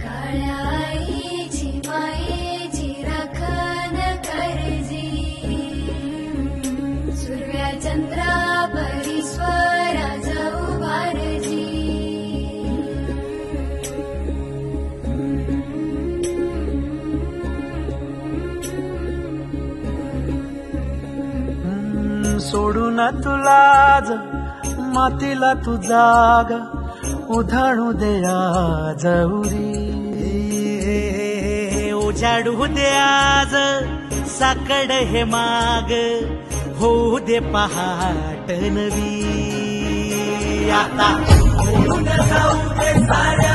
काळ्या आईची मायेची राखण करजी, सूर्या चंद्रा परीश्वरा जाऊ बारजी. सोडून तुला मातीला तू जाग उधाणू दे आज उरी. उजाडू दे आज साकड हे माग, होऊ दे पहाट नवी. आता होऊन जाऊ दे साऱ्या